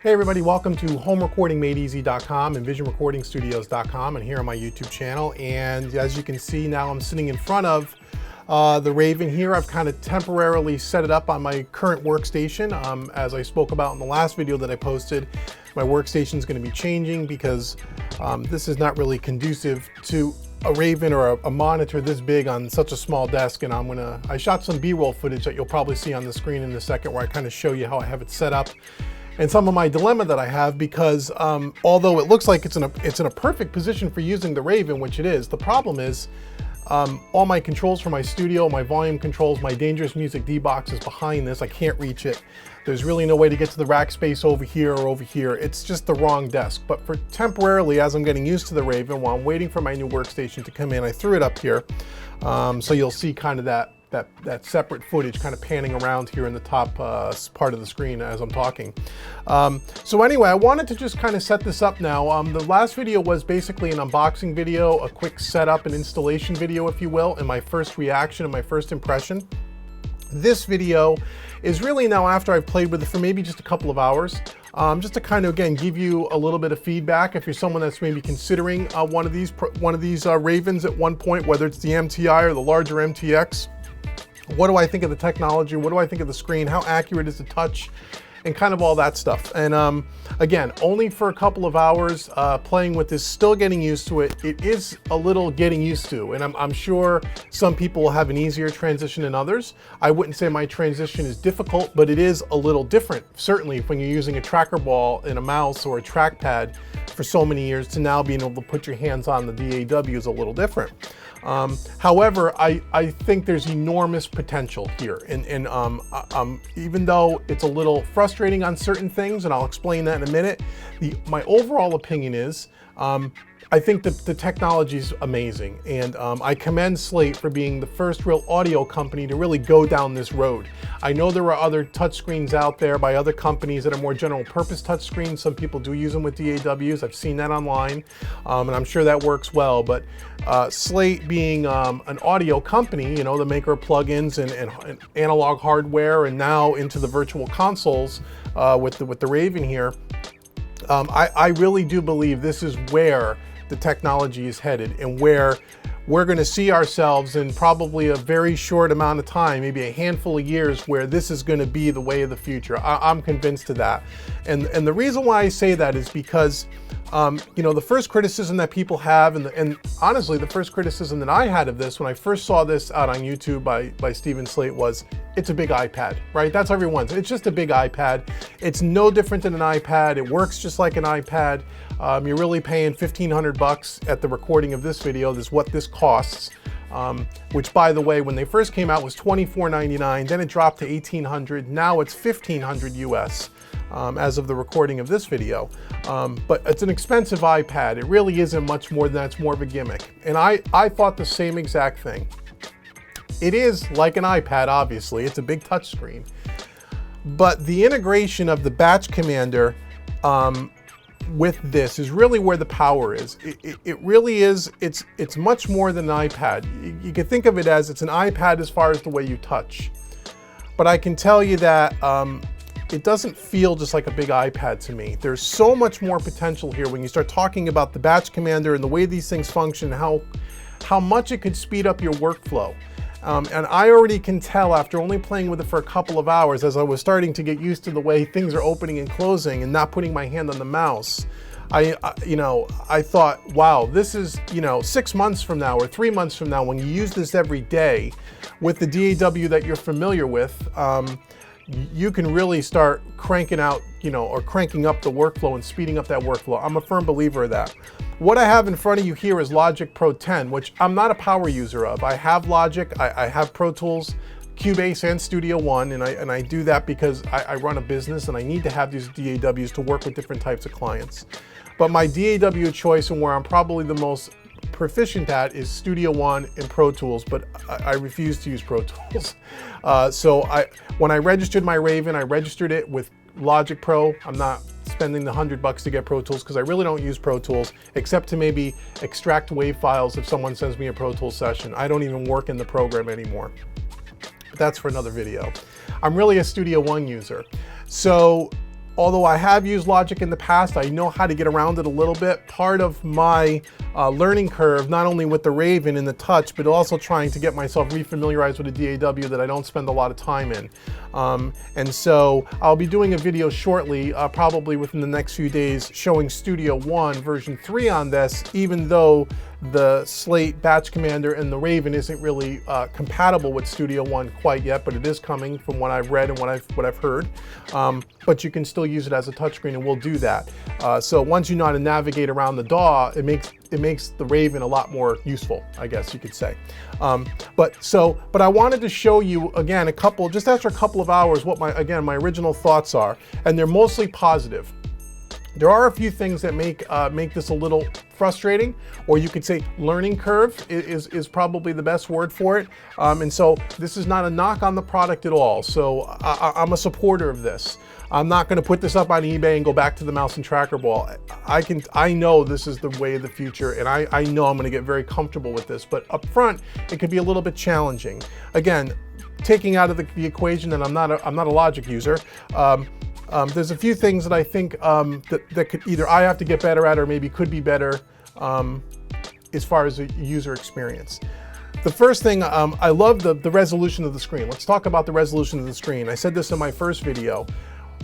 Hey everybody, welcome to homerecordingmadeeasy.com and visionrecordingstudios.com and here on my YouTube channel. And as you can see now, I'm sitting in front of the Raven here. I've kind of temporarily set it up on my current workstation. As I spoke about in the last video that I posted, my workstation is going to be changing because this is not really conducive to a Raven or a monitor this big on such a small desk. And I shot some B-roll footage that you'll probably see on the screen in a second where I kind of show you how I have it set up. And some of my dilemma that I have, because although it looks like it's in a perfect position for using the Raven, which it is, the problem is all my controls for my studio, my volume controls, my Dangerous Music D-Box is behind this. I can't reach it. There's really no way to get to the rack space over here or over here. It's just the wrong desk. But for temporarily, as I'm getting used to the Raven, while I'm waiting for my new workstation to come in, I threw it up here. So you'll see kind of that separate footage kind of panning around here in the top part of the screen as I'm talking. So anyway, I wanted to just kind of set this up now. The last video was basically an unboxing video, a quick setup and installation video, if you will, and my first reaction and my first impression. This video is really now after I've played with it for maybe just a couple of hours, just to kind of, again, give you a little bit of feedback if you're someone that's maybe considering one of these Ravens at one point, whether it's the MTI or the larger MTX. What do I think of the technology? What do I think of the screen? How accurate is the touch? And kind of all that stuff. And again, only for a couple of hours playing with this, still getting used to it. It is a little getting used to, and I'm sure some people will have an easier transition than others. I wouldn't say my transition is difficult, but it is a little different. Certainly when you're using a tracker ball and a mouse or a trackpad for so many years to now being able to put your hands on the DAW is a little different. However, I think there's enormous potential here, and even though it's a little frustrating on certain things, and I'll explain that in a minute, my overall opinion is I think that the technology is amazing, and I commend Slate for being the first real audio company to really go down this road. I know there are other touchscreens out there by other companies that are more general purpose touchscreens. Some people do use them with DAWs. I've seen that online, and I'm sure that works well. But Slate being an audio company, you know, the maker of plugins and analog hardware, and now into the virtual consoles with the Raven here, I really do believe this is where the technology is headed, and where we're going to see ourselves in probably a very short amount of time, maybe a handful of years, where this is going to be the way of the future. I'm convinced of that. And the reason why I say that is because you know, the first criticism that people have, and honestly, the first criticism that I had of this when I first saw this out on YouTube by Stephen Slate was, it's a big iPad, right? That's everyone's. It's just a big iPad. It's no different than an iPad. It works just like an iPad. You're really paying $1,500 at the recording of this video. This is what this costs. Which, by the way, when they first came out was $24.99. Then it dropped to $1,800. Now it's $1,500 US. As of the recording of this video. But it's an expensive iPad. It really isn't much more than that. It's more of a gimmick. And I thought the same exact thing. It is like an iPad, obviously. It's a big touchscreen. But the integration of the batch commander with this is really where the power is. It really is. It's much more than an iPad. You can think of it as it's an iPad as far as the way you touch. But I can tell you that it doesn't feel just like a big iPad to me. There's so much more potential here when you start talking about the batch commander and the way these things function, how much it could speed up your workflow. And I already can tell after only playing with it for a couple of hours, as I was starting to get used to the way things are opening and closing and not putting my hand on the mouse, I thought, wow, this is, 6 months from now or 3 months from now, when you use this every day with the DAW that you're familiar with, you can really start cranking out, or cranking up the workflow and speeding up that workflow. I'm a firm believer of that. What I have in front of you here is Logic Pro 10, which I'm not a power user of. I have Logic, I have Pro Tools, Cubase, and Studio One, and I do that because I run a business and I need to have these DAWs to work with different types of clients. But my DAW choice, and where I'm probably the most proficient at, is Studio One and Pro Tools, but I refuse to use Pro Tools. So when I registered my Raven, I registered it with Logic Pro. I'm not spending the $100 to get Pro Tools because I really don't use Pro Tools except to maybe extract WAV files if someone sends me a Pro Tools session. I don't even work in the program anymore. But that's for another video. I'm really a Studio One user. So although I have used Logic in the past, I know how to get around it a little bit. Part of my learning curve, not only with the Raven and the Touch, but also trying to get myself refamiliarized with a DAW that I don't spend a lot of time in. And so I'll be doing a video shortly, probably within the next few days, showing Studio One version 3 on this, even though the Slate Batch Commander and the Raven isn't really compatible with Studio One quite yet, but it is coming from what I've read and what I've heard. But you can still use it as a touchscreen, and we'll do that. So once you know how to navigate around the DAW, it makes the Raven a lot more useful, I guess you could say. But I wanted to show you again just after a couple of hours what my original thoughts are, and they're mostly positive. There are a few things that make this a little frustrating, or you could say learning curve is probably the best word for it. And so this is not a knock on the product at all. So I'm a supporter of this. I'm not going to put this up on eBay and go back to the mouse and tracker ball. I know this is the way of the future, and I know I'm going to get very comfortable with this. But up front, it could be a little bit challenging. Again, taking out of the equation that I'm not a Logic user. There's a few things that I think that could either I have to get better at, or maybe could be better as far as a user experience. The first thing, I love the resolution of the screen. Let's talk about the resolution of the screen. I said this in my first video.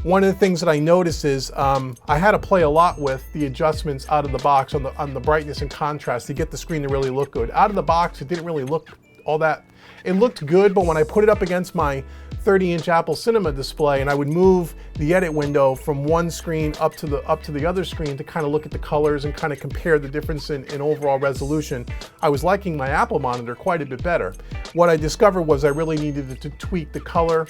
One of the things that I noticed is I had to play a lot with the adjustments out of the box on the brightness and contrast to get the screen to really look good. Out of the box, it didn't really look all that. It looked good, but when I put it up against my 30-inch Apple Cinema display, and I would move the edit window from one screen up to the other screen to kind of look at the colors and kind of compare the difference in overall resolution, I was liking my Apple monitor quite a bit better. What I discovered was I really needed to tweak the color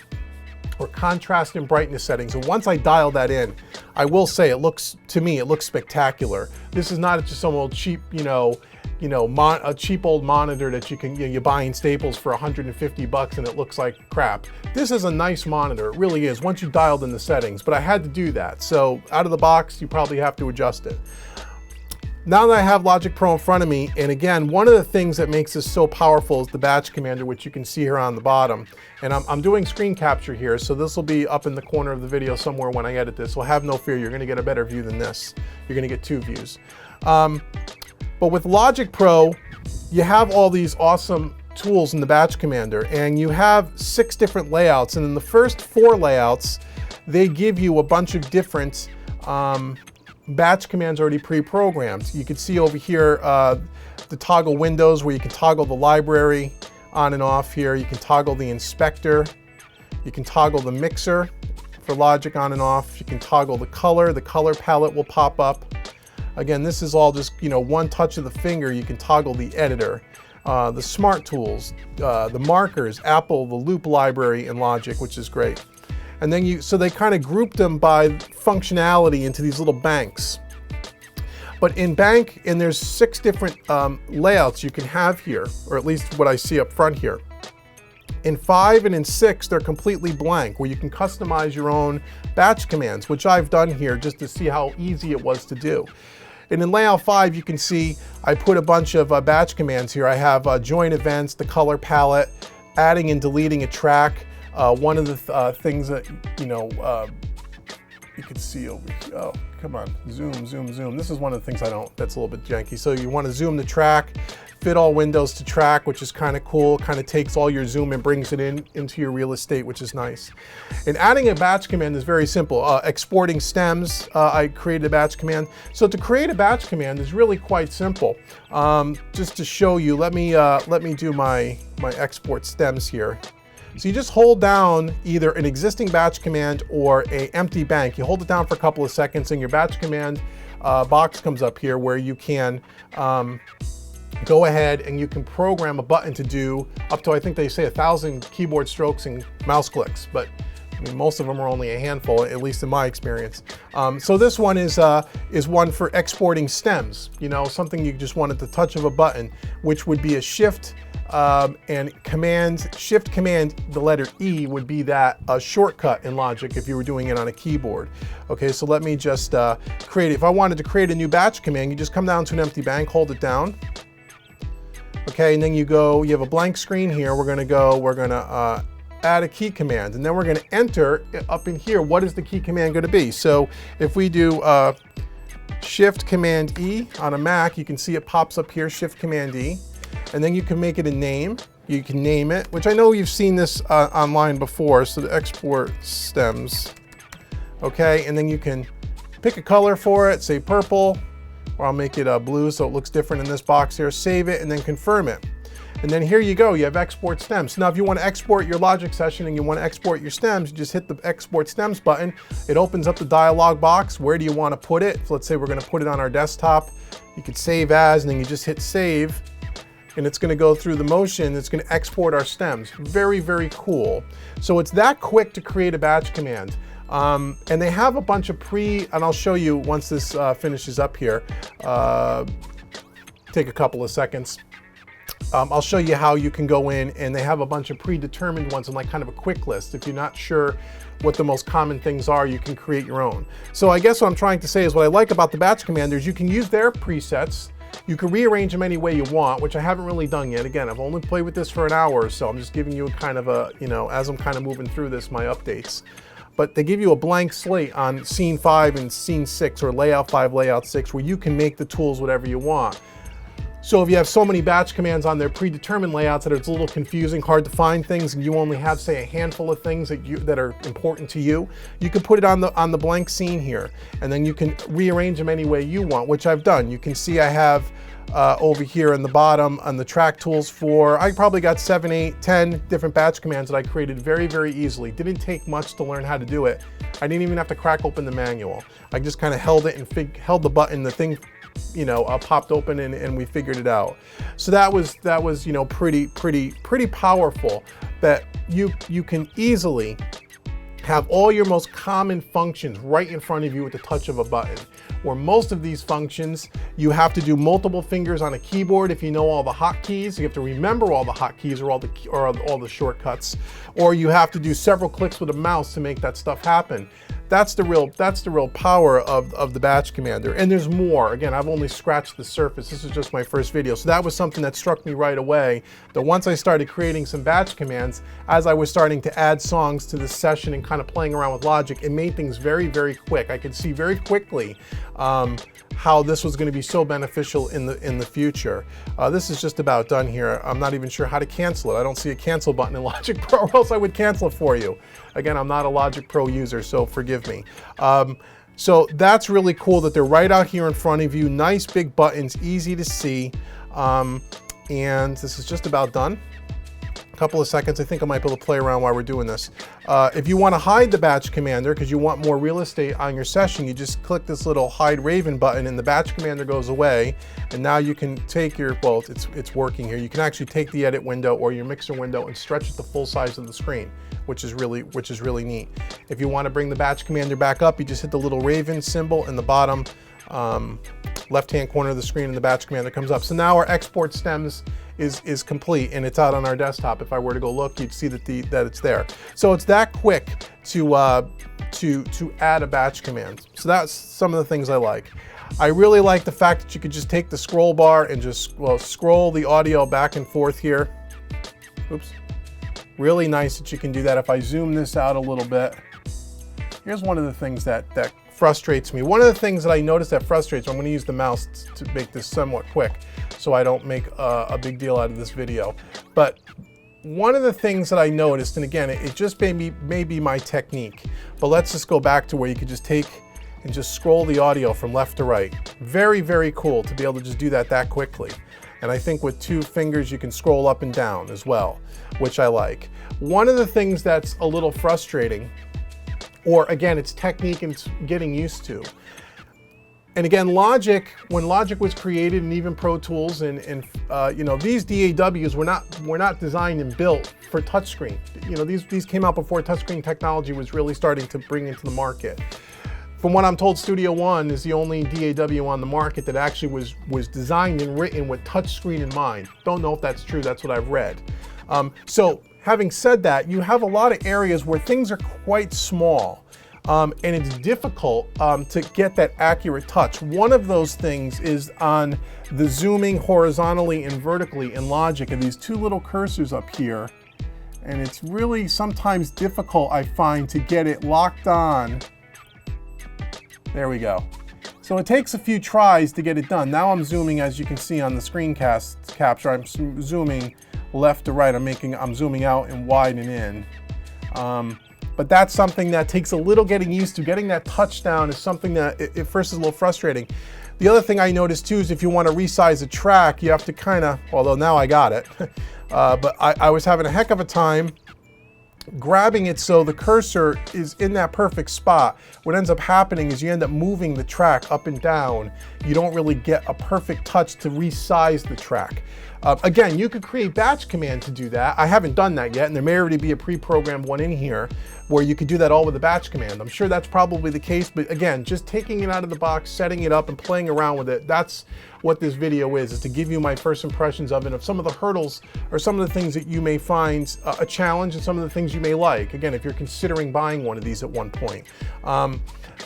or contrast and brightness settings. And once I dial that in, I will say to me, it looks spectacular. This is not just some old cheap, a cheap old monitor that you buy in Staples for $150 and it looks like crap. This is a nice monitor, it really is, once you dialed in the settings, but I had to do that. So out of the box, you probably have to adjust it. Now that I have Logic Pro in front of me, and again, one of the things that makes this so powerful is the Batch Commander, which you can see here on the bottom. And I'm doing screen capture here, so this will be up in the corner of the video somewhere when I edit this. So have no fear, you're gonna get a better view than this. You're gonna get 2 views. But with Logic Pro, you have all these awesome tools in the Batch Commander, and you have 6 different layouts. And in the first 4 layouts, they give you a bunch of different batch commands already pre-programmed. You can see over here the toggle windows where you can toggle the library on and off here. You can toggle the inspector. You can toggle the mixer for Logic on and off. You can toggle the color palette will pop up. Again, this is all just, one touch of the finger, you can toggle the editor, the smart tools, the markers, Apple, the loop library in Logic, which is great. And then so they kind of grouped them by functionality into these little banks. But and there's 6 different layouts you can have here, or at least what I see up front here. In 5 and in 6, they're completely blank, where you can customize your own batch commands, which I've done here just to see how easy it was to do. And in layout 5, you can see I put a bunch of batch commands here. I have join events, the color palette, adding and deleting a track. One of the things that, you can see over here. Oh, come on, zoom, zoom, zoom. This is one of the things that's a little bit janky. So you want to zoom the track, fit all windows to track, which is kind of cool. Kind of takes all your zoom and brings it into your real estate, which is nice. And adding a batch command is very simple. Exporting stems, I created a batch command. So to create a batch command is really quite simple. Just to show you, let me do my export stems here. So you just hold down either an existing batch command or an empty bank. You hold it down for a couple of seconds and your batch command box comes up here where you can go ahead and you can program a button to do up to, I think they say 1,000 keyboard strokes and mouse clicks, but I mean, most of them are only a handful, at least in my experience. So this one is one for exporting stems, something you just want at the touch of a button, which would be a shift and shift command, the letter E would be that a shortcut in Logic if you were doing it on a keyboard. Okay, so let me just create it. If I wanted to create a new batch command, you just come down to an empty bank, hold it down. Okay, and then you have a blank screen here. We're gonna add a key command, and then we're going to enter up in here, what is the key command going to be? So if we do Shift Command E on a Mac, you can see it pops up here, Shift Command E, and then you can make it a name. You can name it, which I know you've seen this online before, so the export stems. Okay, and then you can pick a color for it, say purple, or I'll make it blue so it looks different in this box here. Save it and then confirm it. And then here you go, you have export stems. Now if you want to export your Logic session and you want to export your stems, you just hit the export stems button. It opens up the dialog box. Where do you want to put it? So let's say we're going to put it on our desktop. You could save as, and then you just hit save, and it's going to go through the motion. It's going to export our stems. Very, very cool. So it's that quick to create a batch command. And they have a bunch of and I'll show you once this finishes up here. Take a couple of seconds. I'll show you how you can go in, and they have a bunch of predetermined ones and like kind of a quick list. If you're not sure what the most common things are, you can create your own. So I guess what I'm trying to say is what I like about the batch commanders, you can use their presets. You can rearrange them any way you want, which I haven't really done yet. Again, I've only played with this for an hour or so. I'm just giving you kind of a, as I'm kind of moving through this, my updates. But they give you a blank slate on scene 5 and scene 6, or layout 5, layout 6, where you can make the tools whatever you want. So if you have so many batch commands on their predetermined layouts that it's a little confusing, hard to find things, and you only have, say, a handful of things that are important to you, you can put it on the blank scene here, and then you can rearrange them any way you want, which I've done. You can see I have over here in the bottom on the track tools I probably got 7, 8, 10 different batch commands that I created very, very easily. Didn't take much to learn how to do it. I didn't even have to crack open the manual. I just kind of held it and held the button, the thing popped open, and we figured it out. So that was pretty powerful, that you can easily have all your most common functions right in front of you with the touch of a button. Where most of these functions, you have to do multiple fingers on a keyboard if you know all the hotkeys. You have to remember all the hotkeys or all the shortcuts, or you have to do several clicks with a mouse to make that stuff happen. That's the real power of the batch commander. And there's more. Again, I've only scratched the surface. This is just my first video. So that was something that struck me right away, that once I started creating some batch commands, as I was starting to add songs to this session and kind of playing around with Logic, it made things very, very quick. I could see very quickly how this was going to be so beneficial in the future. This is just about done here. I'm not even sure how to cancel it. I don't see a cancel button in Logic Pro, or else I would cancel it for you. Again, I'm not a Logic Pro user, so forgive me. So that's really cool that they're right out here in front of you. Nice big buttons, easy to see. And this is just about done. Couple of seconds. I think I might be able to play around while we're doing this. If you want to hide the batch commander because you want more real estate on your session, you just click this little hide Raven button and the batch commander goes away. And now you can take your, well, it's working here. You can actually take the edit window or your mixer window and stretch it the full size of the screen, which is really neat. If you want to bring the batch commander back up, you just hit the little Raven symbol in the bottom left-hand corner of the screen, and the batch commander comes up. So now our export stems is complete, and it's out on our desktop. If I were to go look, you'd see that it's there. So it's that quick to add a batch command. So that's some of the things I like. I really like the fact that you could just take the scroll bar and just scroll the audio back and forth here. Oops. Really nice that you can do that. If I zoom this out a little bit, here's one of the things that frustrates me. One of the things that I noticed that frustrates me, I'm going to use the mouse to make this somewhat quick so I don't make a big deal out of this video. But one of the things that I noticed, and again, it just may be my technique, but let's just go back to where you could just take and just scroll the audio from left to right. Very, very cool to be able to just do that quickly. And I think with 2 fingers you can scroll up and down as well, which I like. One of the things that's a little frustrating, or again, it's technique and it's getting used to. And again, Logic, when Logic was created, and even Pro Tools, and these DAWs were not designed and built for touchscreen. These came out before touchscreen technology was really starting to bring into the market. From what I'm told, Studio One is the only DAW on the market that actually was designed and written with touchscreen in mind. Don't know if that's true. That's what I've read. So having said that, you have a lot of areas where things are quite small. And it's difficult to get that accurate touch. One of those things is on the zooming horizontally and vertically in Logic, and these 2 little cursors up here. And it's really sometimes difficult, I find, to get it locked on. There we go. So it takes a few tries to get it done. Now I'm zooming, as you can see on the screencast capture, I'm zooming left to right. I'm zooming out and wide and in. But that's something that takes a little getting used to. Getting that touchdown is something that at first is a little frustrating. The other thing I noticed too is if you want to resize a track, you have to kind of, although now I got it, but I was having a heck of a time grabbing it so the cursor is in that perfect spot. What ends up happening is you end up moving the track up and down. You don't really get a perfect touch to resize the track. Again, you could create batch command to do that. I haven't done that yet, and there may already be a pre-programmed one in here where you could do that all with a batch command. I'm sure that's probably the case, but again, just taking it out of the box, setting it up and playing around with it, that's what this video is to give you my first impressions of it, of some of the hurdles or some of the things that you may find a challenge and some of the things you may like. Again, if you're considering buying one of these at one point.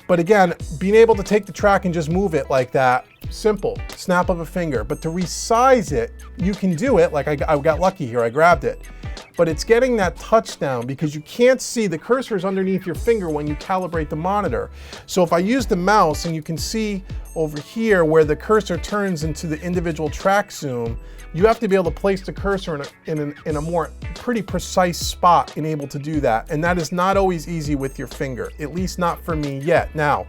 But again, being able to take the track and just move it like that, simple, snap of a finger. But to resize it, you can do it. Like I got lucky here, I grabbed it. But it's getting that touchdown because you can't see, the cursor is underneath your finger when you calibrate the monitor. So if I use the mouse, and you can see over here where the cursor turns into the individual track zoom, you have to be able to place the cursor in a more pretty precise spot and able to do that. And that is not always easy with your finger, at least not for me yet. Now,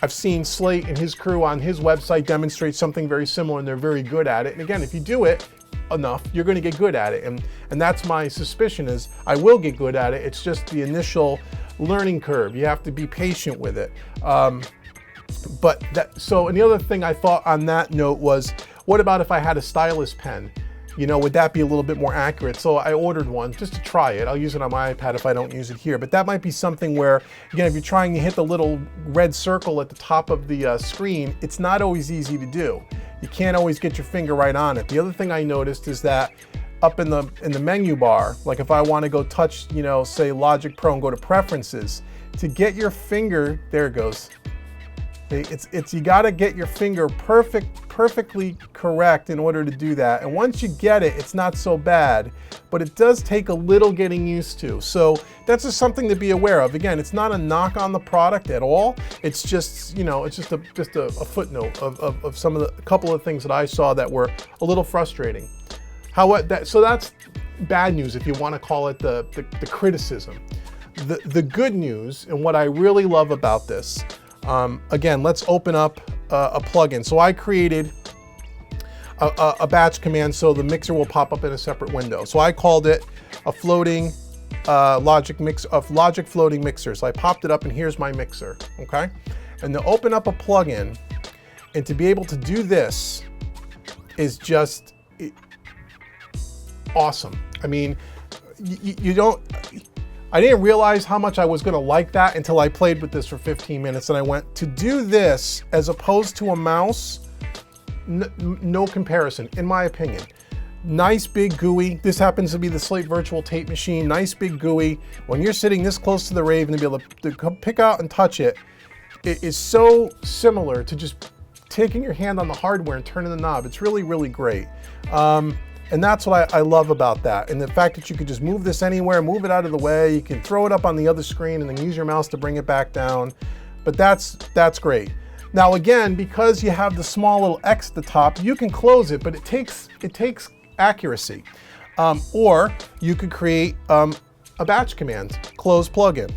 I've seen Slate and his crew on his website demonstrate something very similar, and they're very good at it. And again, if you do it enough, you're going to get good at it. And that's my suspicion, is I will get good at it. It's just the initial learning curve. You have to be patient with it. And the other thing I thought on that note was, what about if I had a stylus pen? You know, would that be a little bit more accurate? So I ordered one just to try it. I'll use it on my iPad if I don't use it here. But that might be something where, again, if you're trying to hit the little red circle at the top of the screen, it's not always easy to do. You can't always get your finger right on it. The other thing I noticed is that up in the menu bar, like if I want to go touch, you know, say Logic Pro and go to Preferences, to get your finger, there it goes. You got to get your finger perfectly correct in order to do that. And once you get it, it's not so bad, but it does take a little getting used to. So that's just something to be aware of. Again, it's not a knock on the product at all. It's just, you know, it's just a footnote of some of a couple of things that I saw that were a little frustrating. So that's bad news, if you want to call it the criticism. The good news, and what I really love about this, again, let's open up a plugin. So I created a batch command so the mixer will pop up in a separate window. So I called it a floating Logic floating mixer. So I popped it up, and here's my mixer, okay? And to open up a plugin and to be able to do this is just awesome. I mean, I didn't realize how much I was gonna like that until I played with this for 15 minutes, and I went to do this as opposed to a mouse, no comparison, in my opinion. Nice big GUI. This happens to be the Slate virtual tape machine. Nice big GUI. When you're sitting this close to the Raven to be able to pick out and touch it, it is so similar to just taking your hand on the hardware and turning the knob. It's really, really great. And that's what I love about that. And the fact that you could just move this anywhere, move it out of the way, you can throw it up on the other screen and then use your mouse to bring it back down. But that's great. Now again, because you have the small little X at the top, you can close it, but it takes accuracy. Or you could create a batch command, close plugin,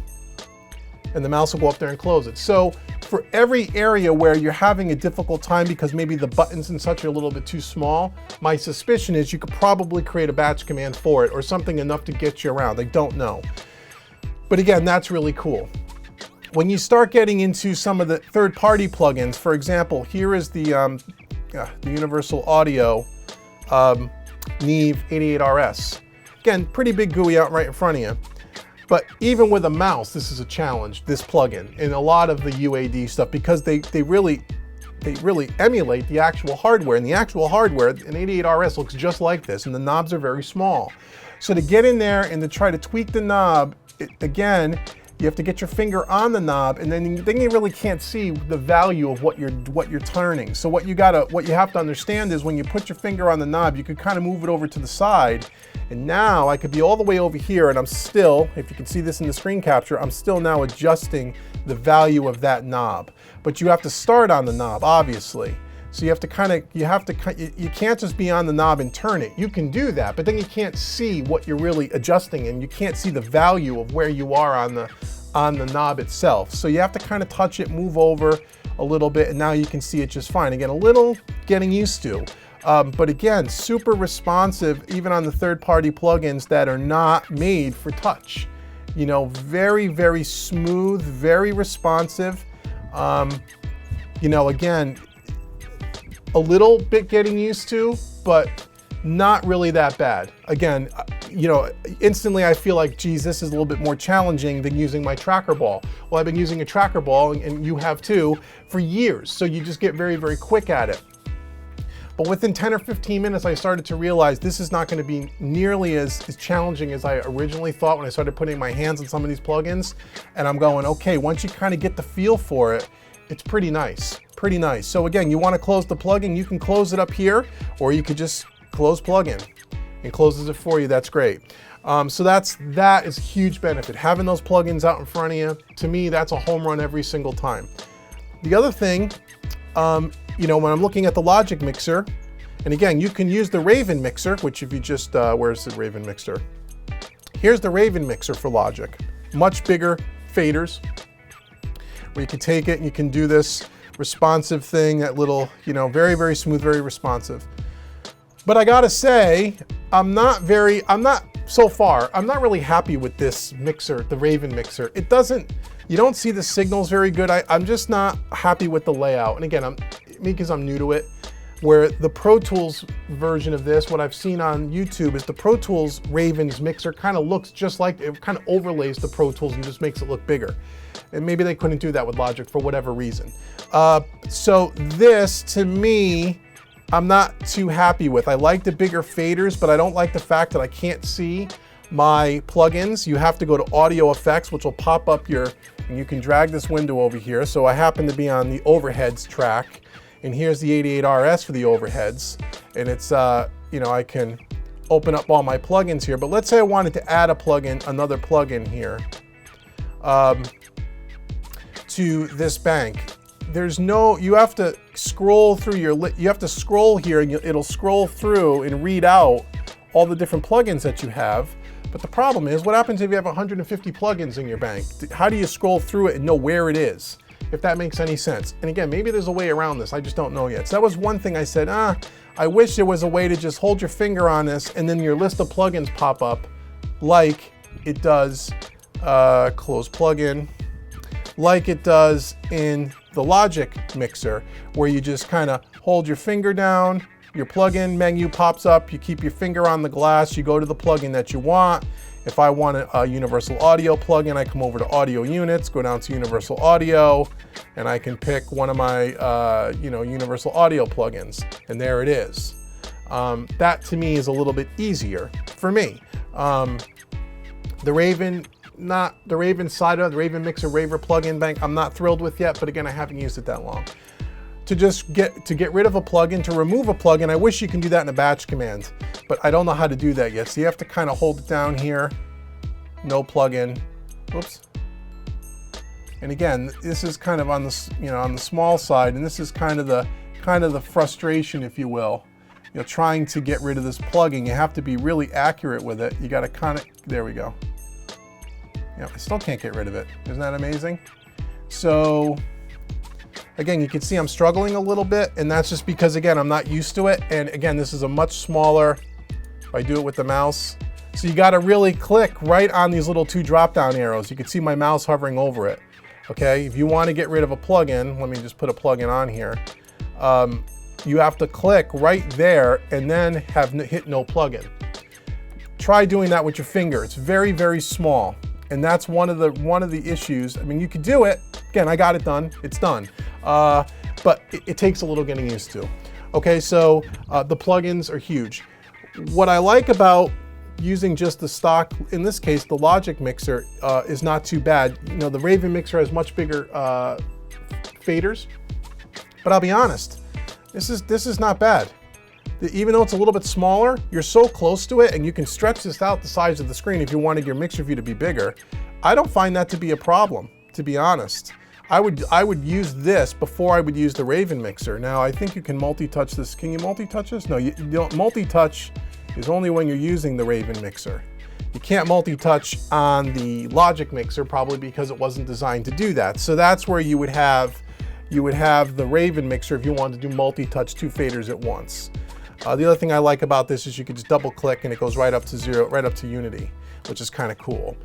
and the mouse will go up there and close it. So for every area where you're having a difficult time because maybe the buttons and such are a little bit too small, my suspicion is you could probably create a batch command for it, or something enough to get you around. I don't know. But again, that's really cool. When you start getting into some of the third-party plugins, for example, here is the Universal Audio Neve 88RS. Again, pretty big GUI out right in front of you. But even with a mouse, this is a challenge, this plugin, and a lot of the UAD stuff, because they really emulate the actual hardware. And the actual hardware, an 88RS looks just like this, and the knobs are very small. So to get in there and to try to tweak the knob, again, you have to get your finger on the knob, and then you really can't see the value of what you're turning. So what you have to understand is when you put your finger on the knob, you can kind of move it over to the side And now I could be all the way over here and I'm still, if you can see this in the screen capture, I'm still now adjusting the value of that knob. But you have to start on the knob, obviously. So you have to you can't just be on the knob and turn it. You can do that, but then you can't see what you're really adjusting and you can't see the value of where you are on the knob itself. So you have to kind of touch it, move over a little bit, and now you can see it just fine. Again, a little getting used to. But again, super responsive, even on the third-party plugins that are not made for touch. You know, very, very smooth, very responsive. You know, again, a little bit getting used to, but not really that bad. Again, you know, instantly I feel like, geez, this is a little bit more challenging than using my tracker ball. Well, I've been using a tracker ball, and you have too, for years. So you just get very, very quick at it. But within 10 or 15 minutes, I started to realize this is not going to be nearly as challenging as I originally thought when I started putting my hands on some of these plugins. And I'm going, okay, once you kind of get the feel for it, it's pretty nice, pretty nice. So again, you want to close the plugin, you can close it up here, or you could just close plugin. It closes it for you, that's great. So that is a huge benefit. Having those plugins out in front of you, to me, that's a home run every single time. The other thing, you know, when I'm looking at the Logic mixer, and again, you can use the Raven mixer, which if you just, where's the Raven mixer? Here's the Raven mixer for Logic. Much bigger faders, where you can take it and you can do this responsive thing, that little, you know, very, very smooth, very responsive. But I gotta say, I'm not really happy with this mixer, the Raven mixer. It doesn't, you don't see the signals very good. I'm just not happy with the layout. And again, because I'm new to it, where the Pro Tools version of this, what I've seen on YouTube is the Pro Tools Raven's mixer kind of looks just like, it kind of overlays the Pro Tools and just makes it look bigger. And maybe they couldn't do that with Logic for whatever reason. So this, to me, I'm not too happy with. I like the bigger faders, but I don't like the fact that I can't see my plugins. You have to go to Audio Effects, which will pop up and you can drag this window over here. So I happen to be on the overheads track, and here's the 88RS for the overheads. And it's, you know, I can open up all my plugins here, but let's say I wanted to add a plugin, another plugin here to this bank. There's no, you have to scroll through you have to scroll here and it'll scroll through and read out all the different plugins that you have. But the problem is, what happens if you have 150 plugins in your bank? How do you scroll through it and know where it is? If that makes any sense. And again, maybe there's a way around this, I just don't know yet. So that was one thing I said, I wish there was a way to just hold your finger on this and then your list of plugins pop up like it does, close plugin, like it does in the Logic mixer, where you just kind of hold your finger down, your plugin menu pops up, you keep your finger on the glass, you go to the plugin that you want. If I want a universal audio plugin, I come over to audio units, go down to universal audio, and I can pick one of my you know, universal audio plugins, and there it is. That to me is a little bit easier for me. The Raven, not the Raven side of the Raven mixer Raver plugin bank, I'm not thrilled with yet, but again, I haven't used it that long. To get rid of a plugin, to remove a plugin, I wish you can do that in a batch command, but I don't know how to do that yet. So you have to kind of hold it down here, no plugin, whoops. And again, this is kind of on the, you know, on the small side, and this is kind of the frustration, if you will. You know, trying to get rid of this plugin, you have to be really accurate with it. You got to kind of, there we go. Yeah, I still can't get rid of it. Isn't that amazing? So again, you can see I'm struggling a little bit, and that's just because, again, I'm not used to it. And again, this is a much smaller, if I do it with the mouse. So you got to really click right on these little two drop-down arrows. You can see my mouse hovering over it. Okay, if you want to get rid of a plugin, let me just put a plugin on here. You have to click right there and then hit no plugin. Try doing that with your finger. It's very, very small. And that's one of the issues. I mean, you could do it. Again, I got it done. It's done. But it takes a little getting used to. Okay, so the plugins are huge. What I like about using just the stock, in this case, the Logic mixer, is not too bad. You know, the Raven mixer has much bigger faders. But I'll be honest, this is not bad. even though it's a little bit smaller, you're so close to it and you can stretch this out the size of the screen if you wanted your mixer view to be bigger. I don't find that to be a problem, to be honest. I would use this before I would use the Raven mixer. Now, I think you can multi-touch this. Can you multi-touch this? No, you don't. Multi-touch is only when you're using the Raven mixer. You can't multi-touch on the Logic mixer, probably because it wasn't designed to do that. So that's where you would have the Raven mixer if you wanted to do multi-touch 2 faders at once. The other thing I like about this is you can just double click and it goes right up to 0, right up to Unity, which is kind of cool.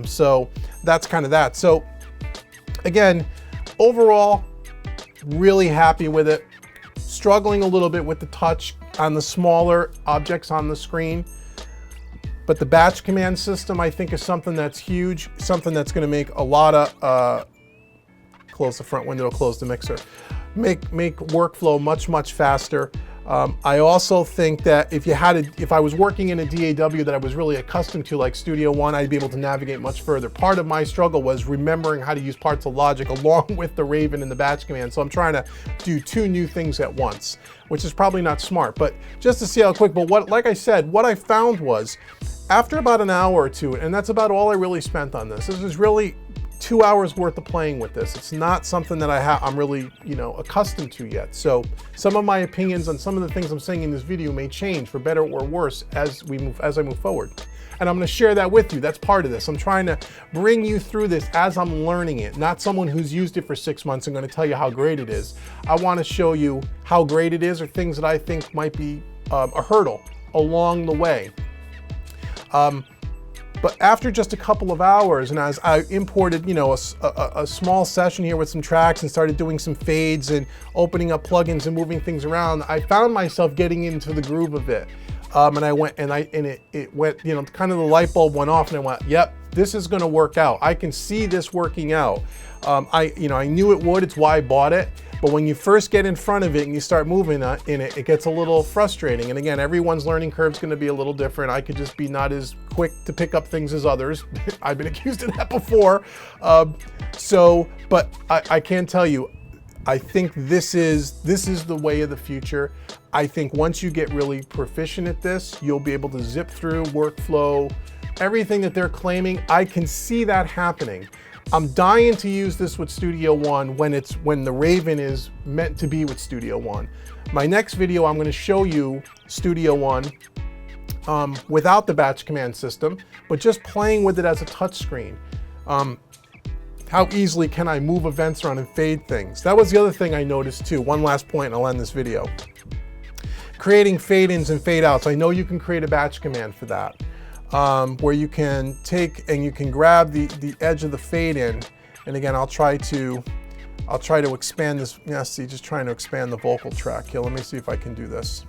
So that's kind of that. So again, overall, really happy with it. Struggling a little bit with the touch on the smaller objects on the screen. But the batch command system, I think, is something that's huge, something that's going to make a lot of, close the front window, close the mixer, make workflow much faster. I also think that if I was working in a DAW that I was really accustomed to, like Studio One, I'd be able to navigate much further. Part of my struggle was remembering how to use parts of Logic along with the Raven and the batch command. So I'm trying to do 2 new things at once, which is probably not smart, but just to see how quick. But like I said, what I found was after about an hour or 2, and that's about all I really spent on this. This is really 2 hours worth of playing with this. It's not something that I'm really, accustomed to yet. So some of my opinions on some of the things I'm saying in this video may change for better or worse as I move forward. And I'm going to share that with you. That's part of this. I'm trying to bring you through this as I'm learning it, not someone who's used it for 6 months and going to tell you how great it is. I want to show you how great it is or things that I think might be a hurdle along the way. But after just a couple of hours, and as I imported, a small session here with some tracks and started doing some fades and opening up plugins and moving things around, I found myself getting into the groove of it. And I went, and it went, kind of the light bulb went off, and I went, yep, this is going to work out. I can see this working out. I knew it would. It's why I bought it. But when you first get in front of it and you start moving in it, it gets a little frustrating. And again, everyone's learning curve is going to be a little different. I could just be not as quick to pick up things as others. I've been accused of that before. But I can tell you, I think this is the way of the future. I think once you get really proficient at this, you'll be able to zip through workflow, everything that they're claiming. I can see that happening. I'm dying to use this with Studio One when the Raven is meant to be with Studio One. My next video, I'm going to show you Studio One without the batch command system, but just playing with it as a touchscreen. How easily can I move events around and fade things? That was the other thing I noticed too. One last point and I'll end this video. Creating fade-ins and fade-outs. I know you can create a batch command for that. Where you can take and you can grab the edge of the fade in, and again I'll try to expand this. Yeah, see, just trying to expand the vocal track here. Let me see if I can do this.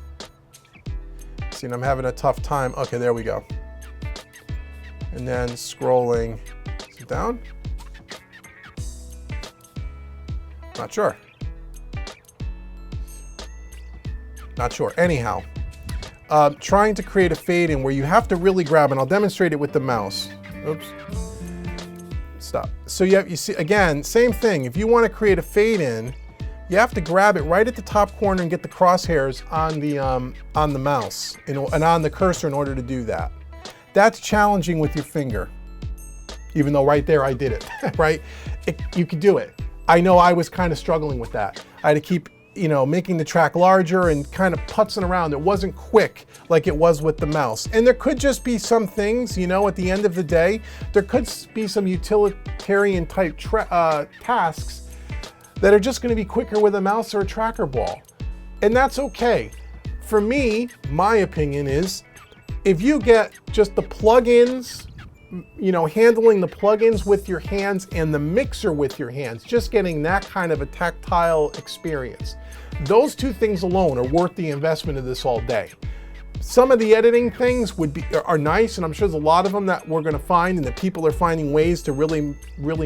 See, and I'm having a tough time. Okay, there we go. And then scrolling down. Not sure. Anyhow. Trying to create a fade in where you have to really grab, and I'll demonstrate it with the mouse. Oops. Stop. So you see, again, same thing. If you want to create a fade in, you have to grab it right at the top corner and get the crosshairs on the mouse and on the cursor in order to do that. That's challenging with your finger. Even though right there I did it, right? You could do it. I know I was kind of struggling with that. I had to keep making the track larger and kind of putzing around. It wasn't quick like it was with the mouse. And there could just be some things, at the end of the day, there could be some utilitarian type tasks that are just going to be quicker with a mouse or a tracker ball. And that's okay. For me, my opinion is, if you get just the plugins, handling the plugins with your hands and the mixer with your hands, just getting that kind of a tactile experience. Those 2 things alone are worth the investment of this all day. Some of the editing things are nice, and I'm sure there's a lot of them that we're going to find and that people are finding ways to really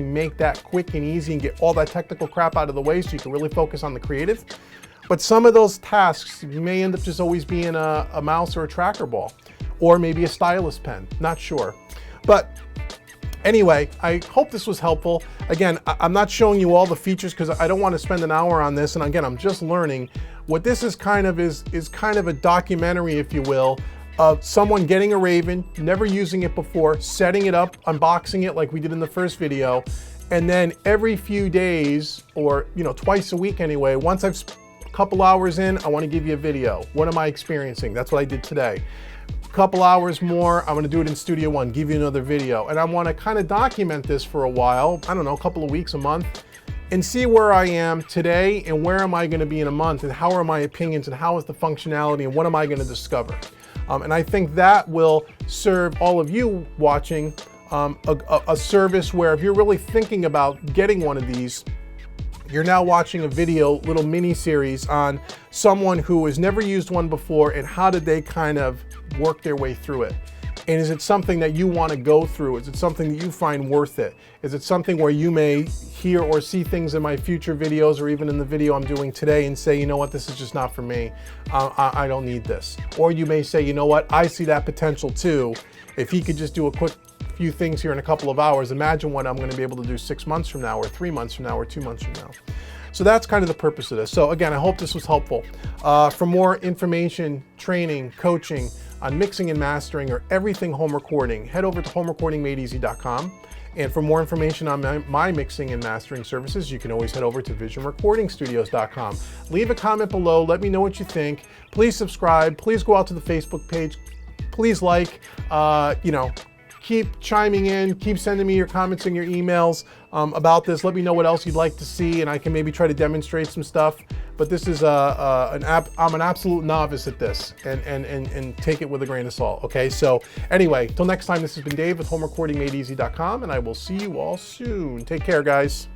make that quick and easy and get all that technical crap out of the way so you can really focus on the creative. But some of those tasks may end up just always being a mouse or a tracker ball, or maybe a stylus pen, not sure. But Anyway, I hope this was helpful. Again, I'm not showing you all the features because I don't want to spend an hour on this. And again, I'm just learning. What this is kind of a documentary, if you will, of someone getting a Raven, never using it before, setting it up, unboxing it like we did in the first video, and then every few days, or twice a week anyway, once I've a couple hours in, I want to give you a video. What am I experiencing? That's what I did today. A couple hours more, I'm going to do it in Studio One, give you another video, and I want to kind of document this for a while. I don't know, a couple of weeks, a month, and see where I am today and where am I going to be in a month, and how are my opinions and how is the functionality and what am I going to discover. And I think that will serve all of you watching a service where if you're really thinking about getting one of these, you're now watching a video, little mini series on someone who has never used one before and how did they kind of work their way through it. And is it something that you want to go through? Is it something that you find worth it? Is it something where you may hear or see things in my future videos or even in the video I'm doing today and say, you know what, this is just not for me. I don't need this. Or you may say, you know what, I see that potential too. If he could just do a quick few things here in a couple of hours, imagine what I'm going to be able to do 6 months from now or 3 months from now or 2 months from now. So that's kind of the purpose of this. So again, I hope this was helpful. For more information, training, coaching on mixing and mastering or everything home recording, head over to homerecordingmadeeasy.com. And for more information on my mixing and mastering services, you can always head over to visionrecordingstudios.com. Leave a comment below. Let me know what you think. Please subscribe. Please go out to the Facebook page. Please like, keep chiming in, keep sending me your comments and your emails about this. Let me know what else you'd like to see, and I can maybe try to demonstrate some stuff. But this is I'm an absolute novice at this, and take it with a grain of salt. Okay, so anyway, till next time, this has been Dave with homerecordingmadeeasy.com, and I will see you all soon. Take care, guys.